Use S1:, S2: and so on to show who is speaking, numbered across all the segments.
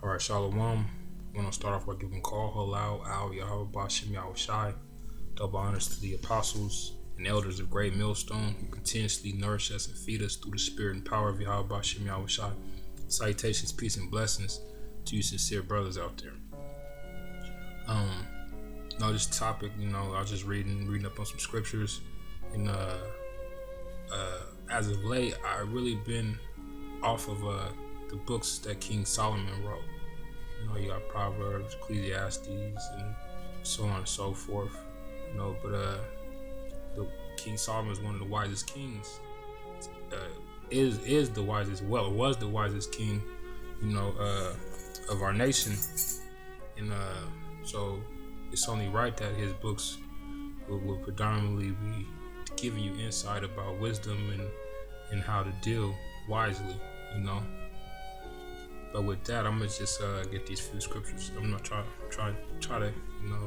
S1: All right, Shalom. I'm going to start off by giving call, halal, al, Yahweh, Bashim, Yahweh Shai. Double honors to the apostles and elders of Great Millstone who continuously nourish us and feed us through the spirit and power of Yahweh, Bashim, Yahweh Shai. Salutations, peace, and blessings to you sincere brothers out there. No, this topic, I was just reading up on some scriptures, and as of late, I really been off of the books that King Solomon wrote. You got Proverbs, Ecclesiastes, and so on and so forth. But the King Solomon is one of the wisest kings. Is the wisest, well, was the wisest king, of our nation, and so it's only right that his books will predominantly be giving you insight about wisdom and how to deal wisely, But with that, I'm gonna just get these few scriptures. I'm gonna try to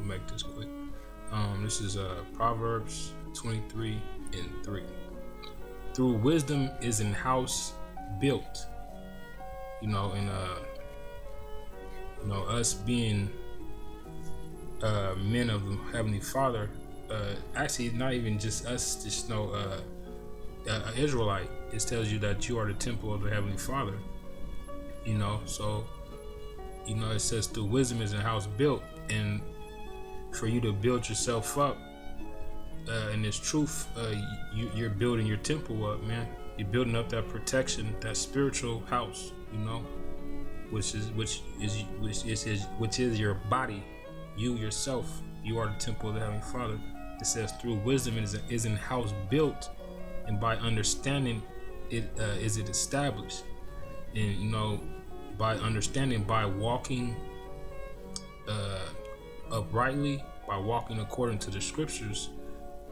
S1: make this quick. This is Proverbs 23:3. Through wisdom is an house built. Us being men of the Heavenly Father. Actually, not even just us. Just Israelite. It tells you that you are the temple of the Heavenly Father. So it says through wisdom is a house built, and for you to build yourself up in this truth, you're building your temple up, man. You're building up that protection, that spiritual house, which is your body, you yourself. You are the temple of the Heavenly Father. It says through wisdom is an house built, and by understanding it is it established. And by understanding, by walking uprightly, by walking according to the scriptures,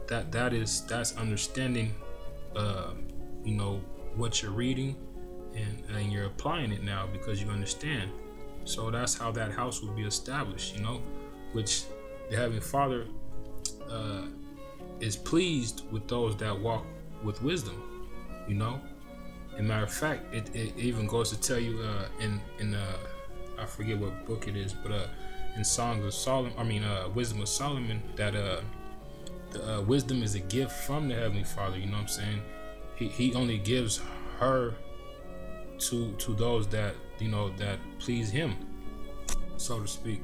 S1: that's understanding what you're reading, and you're applying it now because you understand. So that's how that house will be established, which the Heavenly Father is pleased with those that walk with wisdom, And matter of fact, it even goes to tell you in I forget what book it is, but in Songs of Solomon, Wisdom of Solomon, that the wisdom is a gift from the Heavenly Father. You know what I'm saying? He only gives her to those that that please Him, so to speak.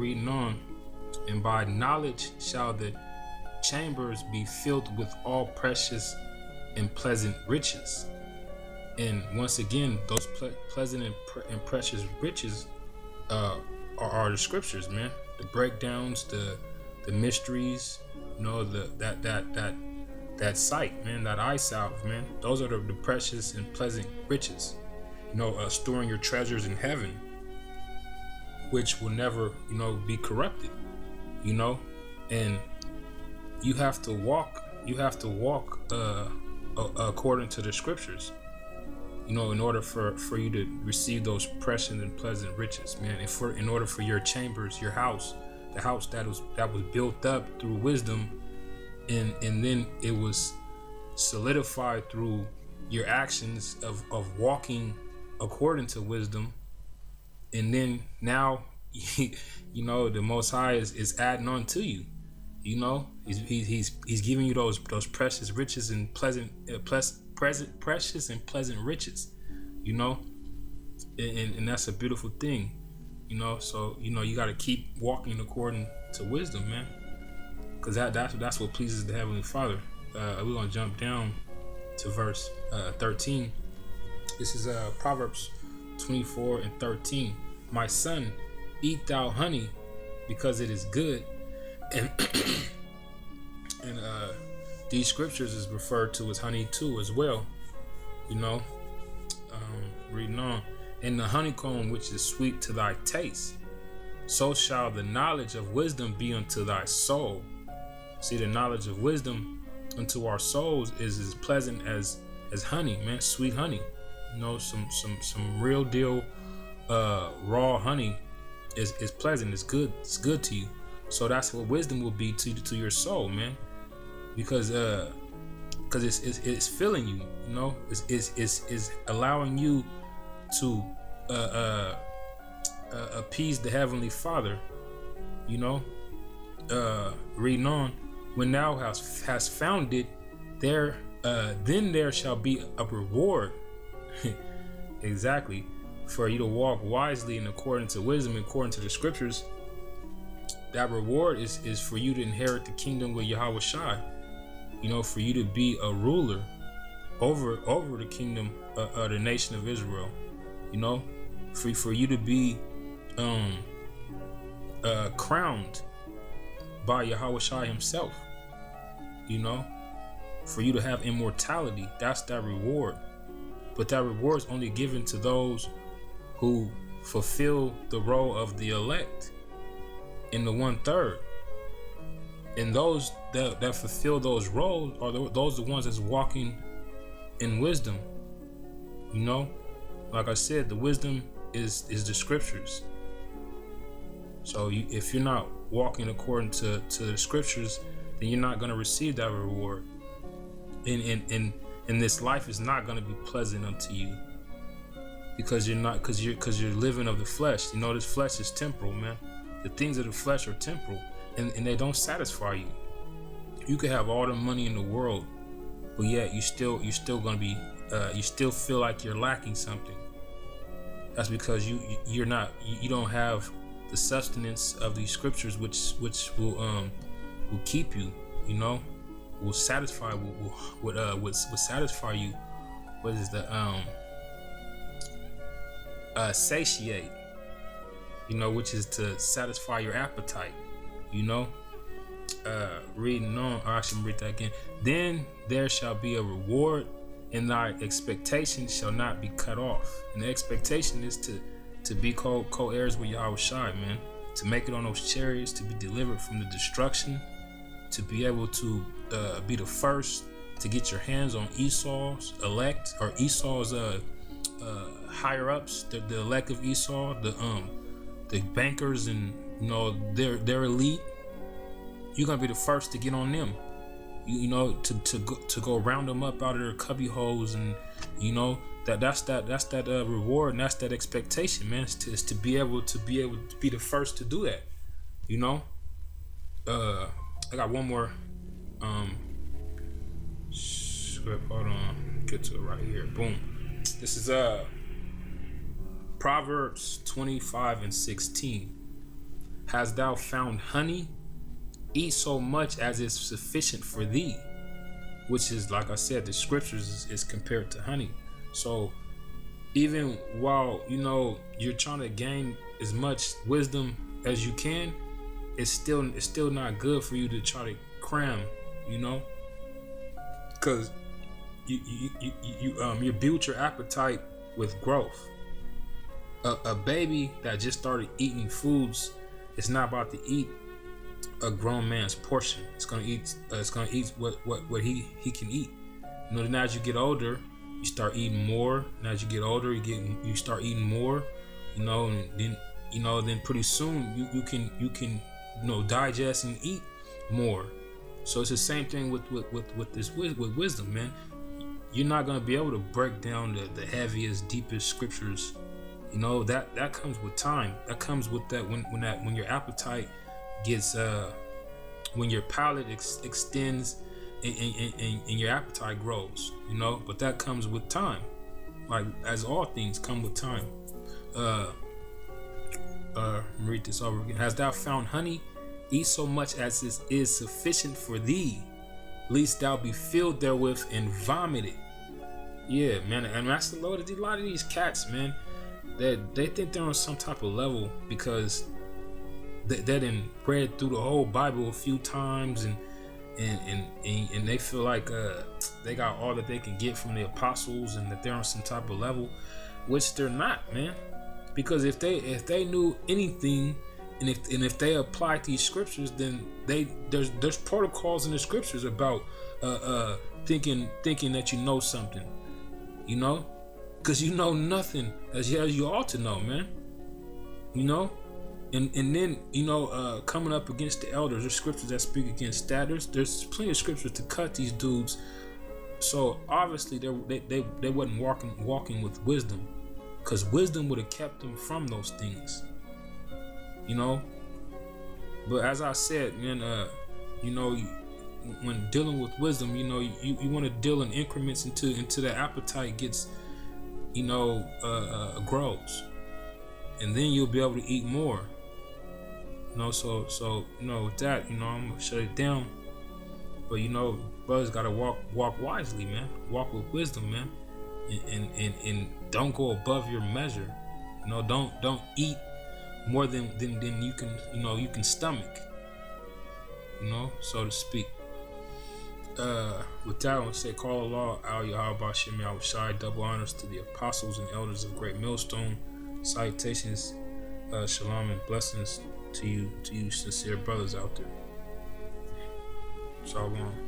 S1: Reading on, and by knowledge shall the chambers be filled with all precious and pleasant riches. And once again, those pleasant and precious riches are the scriptures, man. The breakdowns, the mysteries, that sight, man, that eye salve, man. Those are the precious and pleasant riches. Storing your treasures in heaven, which will never, be corrupted. And you have to walk according to the scriptures, in order for you to receive those precious and pleasant riches, man. And in order for your chambers, your house, the house that was built up through wisdom, and then it was solidified through your actions of walking according to wisdom. And then now the Most High is adding on to you. He's giving you those precious riches and precious and pleasant riches, and that's a beautiful thing, So you got to keep walking according to wisdom, man, because that's what pleases the Heavenly Father. We're gonna jump down to verse 13. This is Proverbs 24:13. My son, eat thou honey, because it is good. And these scriptures is referred to as honey too, as well. Reading on, and the honeycomb which is sweet to thy taste, so shall the knowledge of wisdom be unto thy soul. See, the knowledge of wisdom unto our souls is as pleasant as honey, man, sweet honey. Some real deal raw honey is pleasant. It's good to you. So that's what wisdom will be to your soul, man, because it's filling you. It's allowing you to appease the heavenly Father. You know, reading on, when thou hast found it, then there shall be a reward. Exactly, for you to walk wisely and according to wisdom, according to the scriptures. That reward is for you to inherit the kingdom with Yahweh Shai. You know, for you to be a ruler over the kingdom of the nation of Israel. You know, for you to be crowned by Yahweh Shai himself. You know, for you to have immortality. That's that reward. But that reward is only given to those who fulfill the role of the elect in the 1/3. And those that fulfill those roles are those the ones that's walking in wisdom. You know, like I said, the wisdom is the scriptures. So if you're not walking according to the scriptures, then you're not going to receive that reward. And this life is not going to be pleasant unto you, because you're living of the flesh. You know, this flesh is temporal, man. The things of the flesh are temporal, and they don't satisfy you. You could have all the money in the world, but yet you're still going to be you still feel like you're lacking something. That's because you don't have the sustenance of these scriptures, which will keep you. You know, will satisfy will satisfy you. What is the satiate? You know, which is to satisfy your appetite. You know, reading on. I should read that again. Then there shall be a reward, and thy expectation shall not be cut off. And the expectation is to be co-heirs with Yahweh Shai, man. To make it on those chariots, to be delivered from the destruction, to be able to be the first to get your hands on Esau's elect, or Esau's higher ups, the elect of Esau, the bankers, and you know they're elite. You're gonna be the first to get on them. You know, to go round them up out of their cubby holes, and you know that's that reward, and that's that expectation, man. Is to be able to be the first to do that. You know, I got one more script. Hold on, get to it right here. Boom. This is Proverbs 25:16. Hast thou found honey? Eat so much as is sufficient for thee. Which is, like I said, the scriptures is compared to honey. So even while you know you're trying to gain as much wisdom as you can, it's still not good for you to try to cram, you know, because you build your appetite with growth. A baby that just started eating foods is not about to eat a grown man's portion. It's gonna eat what he can eat. You know, then as you get older, you start eating more. And as you get older, you start eating more. You know, and then pretty soon you can digest and eat more. So it's the same thing with wisdom, man. You're not gonna be able to break down the heaviest, deepest scriptures. You know, that comes with time. That comes with that when your appetite gets when your palate extends and your appetite grows. You know, but that comes with time. Like as all things come with time. Read this over again. Hast thou found honey? Eat so much as is sufficient for thee, lest thou be filled therewith and vomited. Yeah, man, and that's a lot of these cats, man. They think they're on some type of level because they done read through the whole Bible a few times, and they feel like they got all that they can get from the apostles, and that they're on some type of level, which they're not, man. Because if they knew anything, and if they applied these scriptures, then there's protocols in the scriptures about thinking that you know something, you know, because you know nothing as you ought to know, man. You know, and then coming up against the elders, there's scriptures that speak against that. There's plenty of scriptures to cut these dudes. So obviously they wasn't walking with wisdom, because wisdom would have kept them from those things, you know. But as I said, man, you know, when dealing with wisdom, you know, you want to deal in increments into the appetite gets, you know, grows, and then you'll be able to eat more. You know, so you know, with that, you know, I'm gonna shut it down. But you know, brothers gotta walk wisely, man. Walk with wisdom, man, and don't go above your measure. You know, don't eat more than you can, you know, you can stomach. You know, so to speak. With that, I want to say, call Allah, Al Yahweh Shemi Al Shai, double honors to the apostles and elders of Great Millstone. Salutations, shalom, and blessings to you sincere brothers out there. Shalom.